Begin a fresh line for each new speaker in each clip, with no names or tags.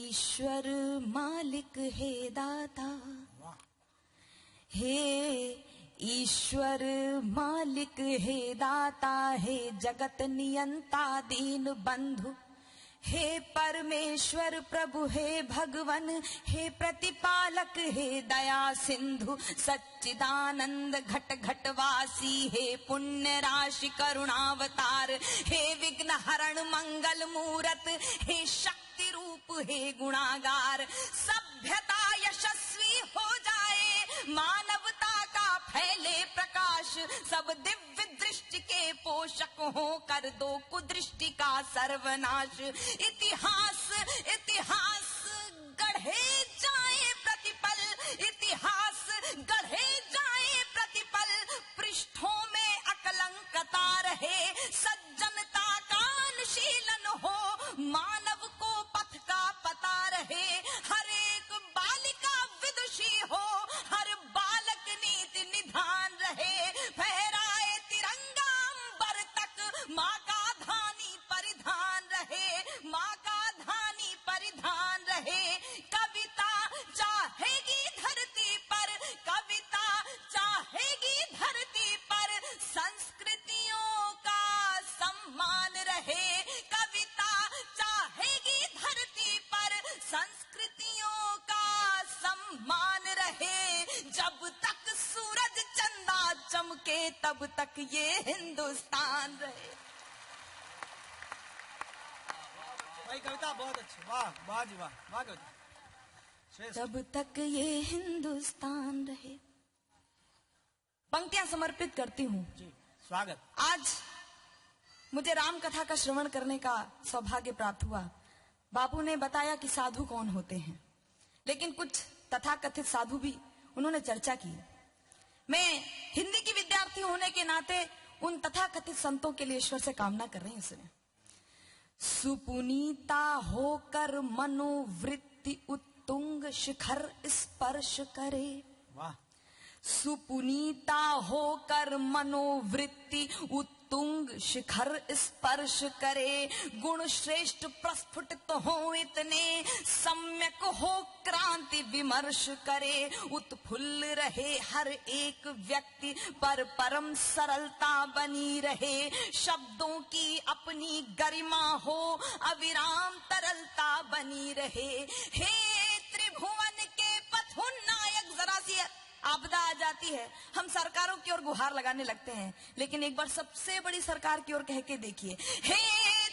ईश्वर मालिक है दाता, हे ईश्वर मालिक है दाता, हे जगत नियंता दीन बंधु, हे परमेश्वर प्रभु हे भगवन, हे प्रतिपालक हे दया सिंधु, सच्चिदानंद घट घटवासी, हे पुण्य राशि करुणावतार, हे विघ्न हरण मंगल मूरत, हे शक्ति रूप हे गुणागार। सभ्यता यशस्वी हो जाए, मानवता का फैले प्रकाश, सब दिव्य दृष्टि के पोषक हो, कर दो कुदृष्टि का सर्वनाश। इतिहास इतिहास गढ़े जाए प्रतिपल, इतिहास गढ़े जाए प्रतिपल, पृष्ठों में अकलंकता रहे, सज्जनता का अनुशीलन हो, मानव को पथ का पता रहे, हर एक बालिका विदुषी हो, हर बालक नीति निधान रहे, फहराए तिरंगा अंबर तक, माँ का धानी परिधान रहे, माँ का धानी परिधान रहे। कविता चाहेगी धरती पर, कविता चाहेगी धरती पर, संस्कृतियों का सम्मान रहे, कविता चाहेगी धरती पर, संस्कृतियों का सम्मान रहे। जब तक सूरज चंदा चमके तब तक ये हिंदुस्तान रहे।
भाई कविता बहुत अच्छी, वाह वाह जी वाह, वाह कविता।
तब तक ये हिंदुस्तान रहे। पंक्तियां समर्पित करती हूँ
जी, स्वागत।
आज मुझे राम कथा का श्रवण करने का सौभाग्य प्राप्त हुआ। बापू ने बताया कि साधु कौन होते हैं, लेकिन कुछ तथाकथित साधु भी उन्होंने चर्चा की। मैं हिंदी की विद्यार्थी होने के नाते उन तथाकथित संतों के लिए ईश्वर से कामना कर रही हूं। इसमें सुपुनीता होकर मनोवृत्ति उत्तुंग शिखर स्पर्श करे, वाह। सुपुनीता होकर मनोवृत्ति उत्तुंग शिखर स्पर्श करे, गुण श्रेष्ठ प्रस्फुटित हो इतने, सम्यक हो क्रांति विमर्श करे, उत्फुल्ल रहे हर एक व्यक्ति पर परम सरलता बनी रहे, शब्दों की अपनी गरिमा हो अविराम तरलता बनी रहे। हे त्रिभुवन के पथुनायक, जरा सी आपदा आ जाती है, हम सरकारों की ओर गुहार लगाने लगते हैं, लेकिन एक बार सबसे बड़ी सरकार की ओर कह के देखिए, हे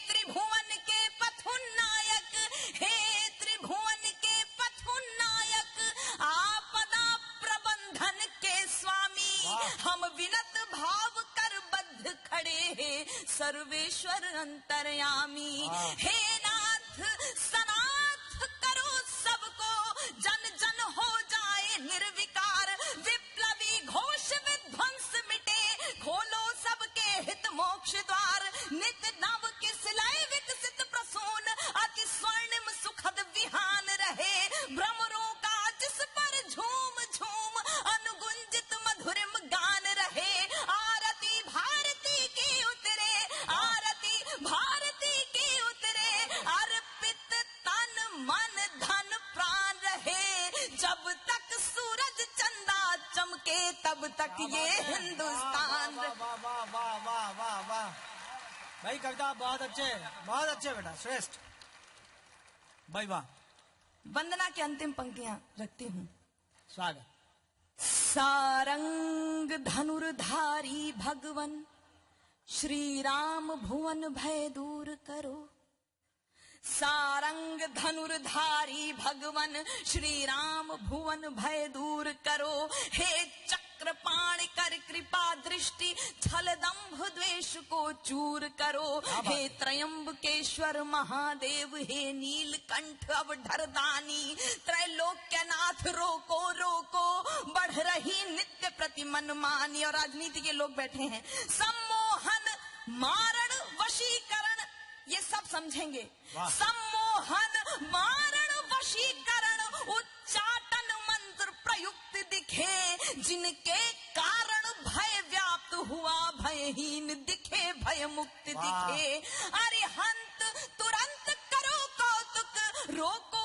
त्रिभुवन के पथुनायक, हे त्रिभुवन के पथुनायक, आपदा प्रबंधन के स्वामी, हम विनत भाव कर बद्ध खड़े हैं, सर्वेश्वर अंतर्यामी। हे नाथ सनाथ करो सबको, जन जन हो जाए निर्विकार, विप्लवी घोष विध्वंस मिटे, खोलो सबके हित मोक्ष द्वार, नित नव किस लय विकसित प्रसून, अति स्वर्णिम सुखद विहान रहे, भ्रमरों का जिस पर झूम झूम अनुगुंजित मधुरिम गान रहे, आरती भारती की उतरे, आरती भारती की उतरे, अर्पित तन मन धन प्राण रहे, जब तक सूरज चंदा चमके तब तक ये हिंदुस्तान।
वाह वाह वाह वाह वाह वाह वाह, भाई कविता बहुत अच्छे बेटा, श्रेष्ठ भाई, वाह।
वंदना की अंतिम पंक्तियां रखती हूँ।
स्वागत।
सारंग धनुर्धारी भगवन, श्री राम भुवन भय दूर करो, सारंग धनुर्धारी भगवन, श्री राम भुवन भय दूर करो, हे चक्रपाण कर कृपा दृष्टि, छल दंभ द्वेष को चूर करो, हे त्रयंबकेश्वर महादेव, हे नीलकंठ अवधरदानी, त्रैलोक्यनाथ रोको रोको, बढ़ रही नित्य प्रति मनमानी। और राजनीति के लोग बैठे हैं, सम्मोहन मारण वशीकरण, ये सब समझेंगे, सम्मोहन मारण वशीकरण, उच्चाटन मंत्र प्रयुक्त दिखे, जिनके कारण भय व्याप्त हुआ भयहीन दिखे, भय मुक्त दिखे, अरिहंत तुरंत करो कौतुक, रोको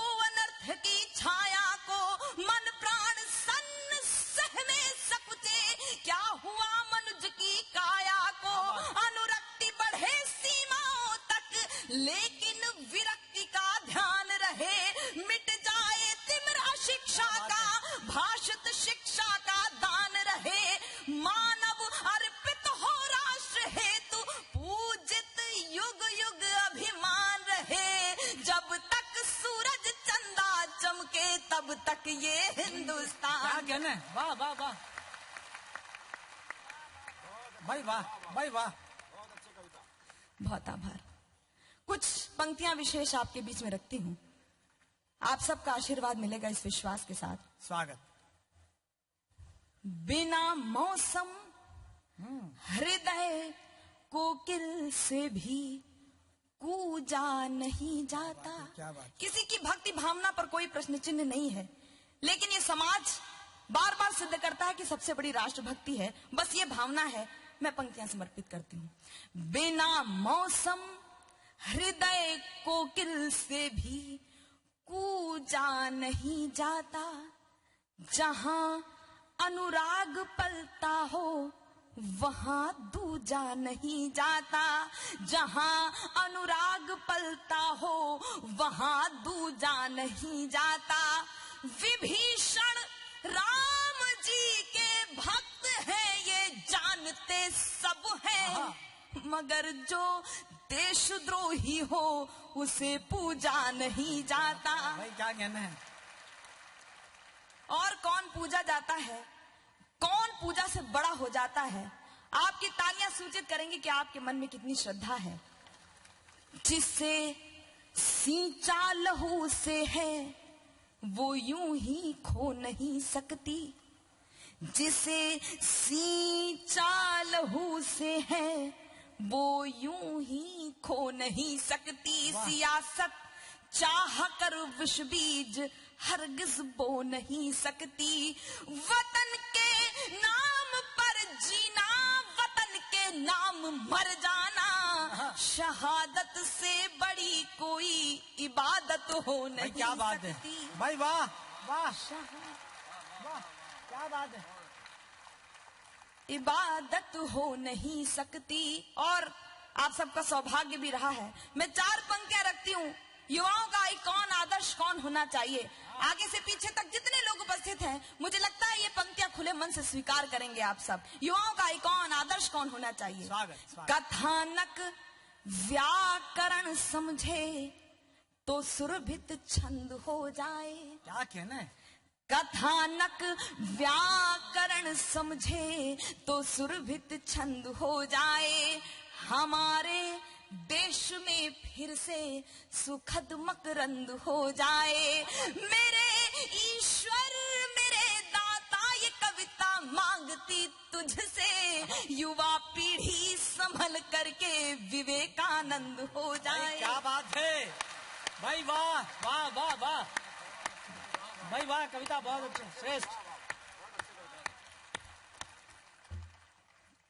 कहना है? वाह वाह वाह भाई, वाह भाई वाह।
बहुत आभार। कुछ पंक्तियां विशेष आपके बीच में रखती हूँ, आप सबका आशीर्वाद मिलेगा इस विश्वास के साथ।
स्वागत।
बिना मौसम हृदय कोकिल से भी कूजा नहीं जाता।
क्या बात।
किसी की भक्ति भावना पर कोई प्रश्न चिन्ह नहीं है, लेकिन ये समाज बार बार सिद्ध करता है कि सबसे बड़ी राष्ट्रभक्ति है। बस ये भावना है, मैं पंक्तियां समर्पित करती हूँ। बिना मौसम हृदय कोकिल से भी कूजा नहीं जाता, जहां अनुराग पलता हो वहां दूजा नहीं जाता, जहां अनुराग पलता हो वहां दूजा नहीं जाता। विभीषण राम जी के भक्त हैं, ये जानते सब हैं, मगर जो देशद्रोही हो उसे पूजा नहीं जाता।
भाई क्या कहना है?
और कौन पूजा जाता है, कौन पूजा से बड़ा हो जाता है, आपकी तालियां सूचित करेंगी कि आपके मन में कितनी श्रद्धा है। जिसे सींचा लहू से है वो यूं ही खो नहीं सकती, जिसे सींचा लहू से है वो यूं ही खो नहीं सकती। सियासत चाह कर विष बीज हरगिज बो नहीं सकती। वतन के नाम पर जीना, वतन के नाम मर जाना, शहादत से बड़ी कोई इबादत हो नहीं सकती।
क्या बात है भाई, वाह वाह वाह, क्या बात है।
इबादत हो नहीं सकती। और आप सबका सौभाग्य भी रहा है, मैं 4 पंक्तियां रखती हूँ। युवाओं का आइकॉन आदर्श कौन होना चाहिए, आगे से पीछे तक जितने लोग उपस्थित हैं, मुझे लगता है ये पंक्तियां खुले मन से स्वीकार करेंगे आप सब। युवाओं का आइकॉन आदर्श कौन होना चाहिए?
स्वागत।
कथानक व्याकरण समझे तो सुरभित छंद हो जाए।
क्या कहना है?
कथानक व्याकरण समझे तो सुरभित छंद हो जाए। हमारे देश में फिर से सुखद मकरंद हो जाए। मेरे ईश्वर मेरे दाता ये कविता मांगती तुझसे, युवा पीढ़ी संभल करके विवेकानंद हो जाए।
क्या बात है भाई, वाह वाह वाह वाह भाई वाह, कविता बहुत अच्छी, श्रेष्ठ।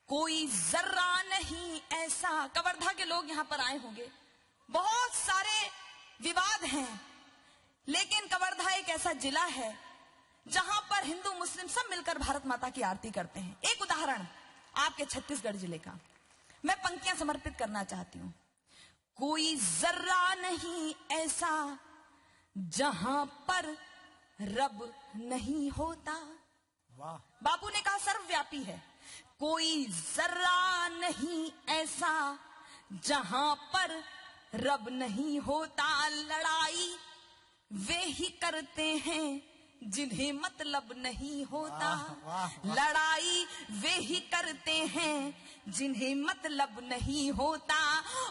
कोई जर्रा नहीं ऐसा, कवर्धा के लोग यहाँ पर आए होंगे, बहुत सारे विवाद हैं, लेकिन कवर्धा एक ऐसा जिला है जहां पर हिंदू मुस्लिम सब मिलकर भारत माता की आरती करते हैं। एक उदाहरण आपके छत्तीसगढ़ जिले का मैं पंक्तियां समर्पित करना चाहती हूँ। कोई जर्रा नहीं ऐसा जहां पर रब नहीं होता।
वाह।
बापू ने कहा सर्वव्यापी है। कोई जर्रा नहीं ऐसा जहां पर रब नहीं होता। लड़ाई वे ही करते हैं जिन्हें मतलब नहीं होता। लड़ाई वे ही करते हैं जिन्हें मतलब नहीं होता।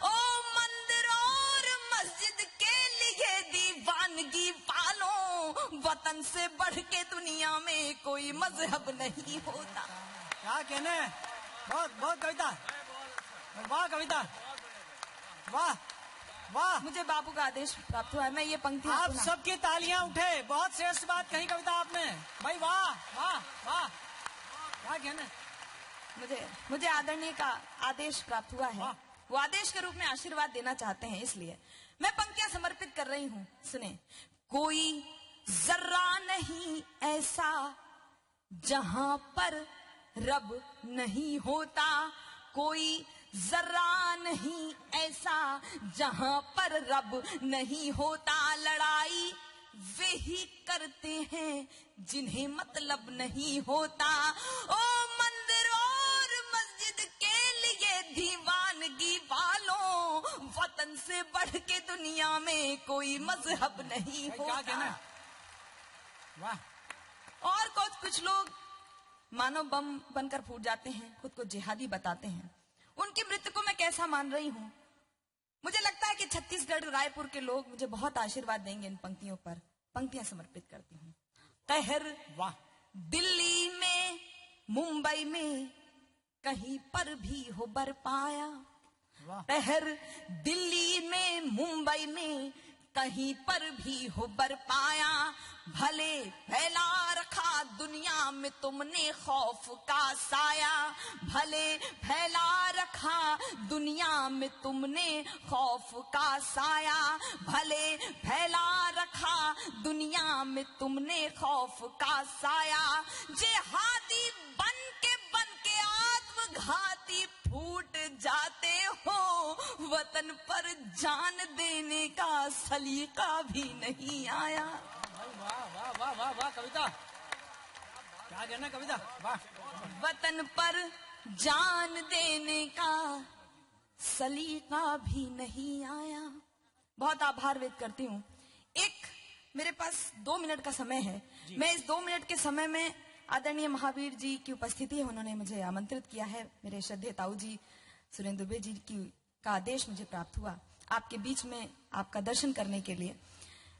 ओ मंदिर और मस्जिद के लिए दीवानगी पालो, वतन से बढ़ के दुनिया में कोई मजहब नहीं होता।
क्या कहने, बहुत बहुत कविता, वाह कविता, वाह वाह।
मुझे बापू का आदेश प्राप्त हुआ है, मैं ये पंक्ति
आप सबकी तालियां उठे, बहुत श्रेष्ठ बात कही कविता आपने भाई, वाह वाह वाह। क्या कहने,
मुझे आदरणीय का आदेश प्राप्त हुआ है, वो आदेश के रूप में आशीर्वाद देना चाहते हैं, इसलिए मैं पंक्तियां समर्पित कर रही हूँ। सुने। कोई जर्रा नहीं ऐसा जहां पर रब नहीं होता। कोई जर्रा नहीं ऐसा जहां पर रब नहीं होता। लड़ाई वे ही करते हैं जिन्हें मतलब नहीं होता। ओ मंदिर और मस्जिद के लिए दीवानगी वालों, वतन से बढ़ के दुनिया में कोई मजहब नहीं होता।
क्या कहना, वाह।
और कुछ कुछ लोग मानव बम बनकर फूट जाते हैं, खुद को जिहादी बताते हैं। उनकी मृत्यु को मैं कैसा मान रही हूं? मुझे लगता है कि छत्तीसगढ़ रायपुर के लोग मुझे बहुत आशीर्वाद देंगे इन पंक्तियों पर। पंक्तियां समर्पित करती हूँ। कहर
वाह,
दिल्ली में, मुंबई में, कहीं पर भी हो बरपाया।
वाह,
कहर दिल्ली में, मुंबई में, कहीं पर भी हो बरपाया। भले फैला रखा दुनिया में तुमने खौफ का साया। भले फैला रखा दुनिया में तुमने खौफ का साया। भले फैला रखा दुनिया में तुमने खौफ का साया। जिहादी बन के आत्मघाती फूट जाते हो, वतन पर जान देने का सलीका भी नहीं आया।
वाह वाह वाह वाह वाह कविता, क्या कहना कविता, वाह।
वतन पर जान देने का सलीका भी नहीं आया। बहुत आभार व्यक्त करती हूँ। एक मेरे पास 2 मिनट का समय है। मैं इस 2 मिनट के समय में आदरणीय महावीर जी की उपस्थिति है, उन्होंने मुझे आमंत्रित किया है। मेरे श्रद्धेय ताऊ जी सुरेंद्र दुबे जी का आदेश मुझे प्राप्त हुआ आपके बीच में आपका दर्शन करने के लिए।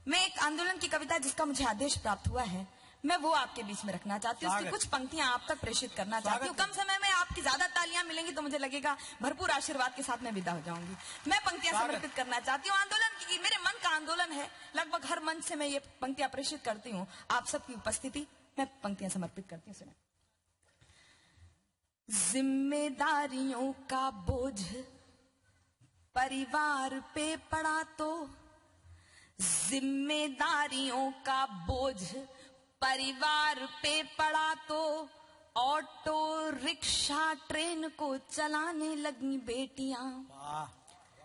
मैं एक आंदोलन की कविता जिसका मुझे आदेश प्राप्त हुआ है, मैं वो आपके बीच में रखना चाहती हूँ। उसकी कुछ पंक्तियां आप तक प्रेषित करना चाहती हूँ। कम समय में आपकी ज्यादा तालियां मिलेंगी तो मुझे लगेगा भरपूर आशीर्वाद के साथ मैं विदा हो जाऊंगी। मैं पंक्तियां समर्पित करना चाहती हूँ आंदोलन की। मेरे मन का आंदोलन है, लगभग हर मंच से मैं ये पंक्तियां प्रेषित करती हूँ। आप सबकी उपस्थिति मैं पंक्तियां समर्पित करती हूँ। सुने। जिम्मेदारियों का बोझ परिवार पे पड़ा तो, जिम्मेदारियों का बोझ परिवार पे पड़ा तो, ऑटो रिक्शा ट्रेन को चलाने लगी बेटियां।
वाह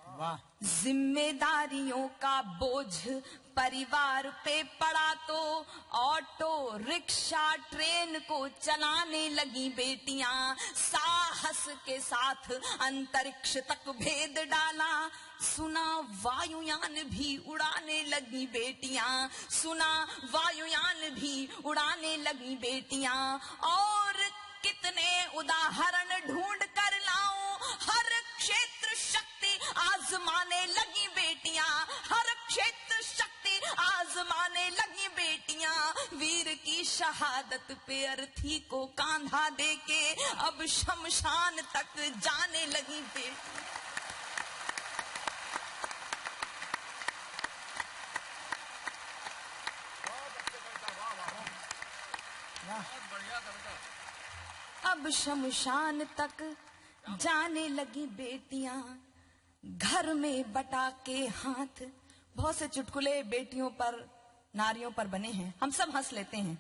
वाह,
जिम्मेदारियों का बोझ परिवार पे पड़ा तो, ऑटो रिक्शा ट्रेन को चलाने लगी बेटियां। साहस के साथ अंतरिक्ष तक भेद डाला, सुना वायुयान भी उड़ाने लगी बेटियां। सुना वायुयान भी उड़ाने लगी बेटियां। और कितने उदाहरण ढूंढ कर लाऊं, हर क्षेत्र शक्ति आजमाने लगी बेटियां। हर क्षेत्र शक्ति आजमाने लगी बेटियां। वीर की शहादत पे अर्थी को कांधा देके अब शमशान तक जाने लगी बेटियां। अब शमशान तक जाने लगी बेटियां। घर में बटा के हाथ, बहुत से चुटकुले बेटियों पर, नारियों पर बने हैं, हम सब हंस लेते हैं,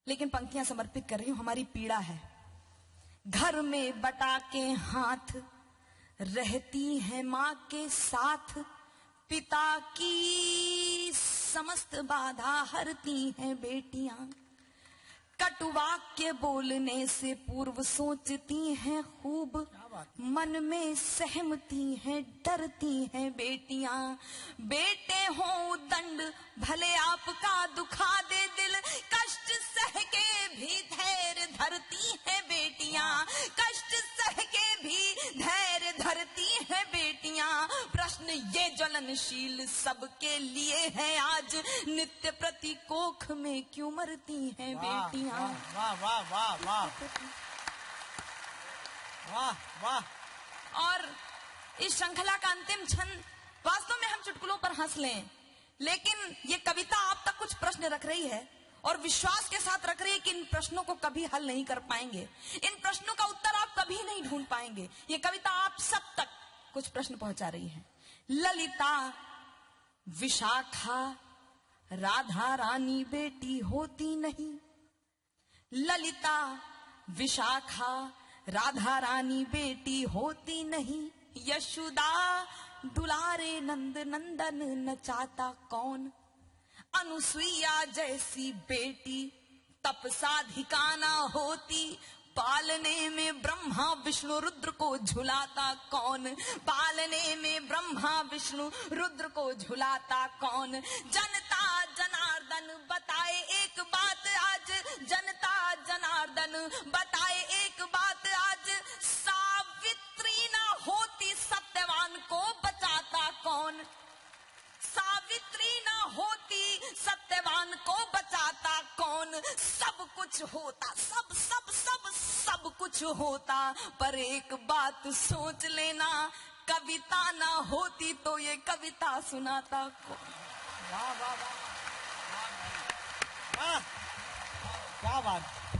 लेकिन पंक्तियां समर्पित कर रही हूं, हमारी पीड़ा है। घर में बटा के हाथ रहती है माँ के साथ, पिता की समस्त बाधा हरती हैं बेटियां। कटुवाक्य बोलने से पूर्व सोचती हैं खूब, मन में सहमती हैं, डरती हैं बेटियां। बेटे हो दंड भले आपका दुखा दे दिल, कष्ट सह के भी धैर्य धरती हैं बेटियां। कष्ट सह के भी धैर्य धरती हैं बेटियां। प्रश्न ये ज्वलनशील सबके लिए है आज, नित्य प्रति कोख में क्यों मरती हैं बेटियां।
वाह वाह वाह वाह वाह वाह।
और इस श्रृंखला का अंतिम क्षण, वास्तव में हम चुटकुलों पर हंस लें, लेकिन ये कविता आप तक कुछ प्रश्न रख रही है और विश्वास के साथ रख रही है कि इन प्रश्नों को कभी हल नहीं कर पाएंगे, इन प्रश्नों का उत्तर आप कभी नहीं ढूंढ पाएंगे। ये कविता आप सब तक कुछ प्रश्न पहुंचा रही है। ललिता विशाखा राधा रानी बेटी होती नहीं। ललिता विशाखा राधा रानी बेटी होती नहीं। यशोदा दुलारे नंद नंदन नचाता कौन। अनुसुईया जैसी बेटी तप साधिका ना होती। पालने में ब्रह्मा विष्णु रुद्र को झुलाता कौन। पालने में ब्रह्मा विष्णु रुद्र को झुलाता कौन। जनता जनार्दन जनार्दन बताए एक बात आज, जनता जनार्दन बताए एक बात आज, सावित्री ना होती सत्यवान को बचाता कौन, सावित्री ना होती सत्यवान को बचाता कौन। सब कुछ होता, सब सब सब सब कुछ होता, पर एक बात सोच लेना, कविता ना होती तो ये कविता सुनाता कौन।
वाह वाह वाह, क्या बात।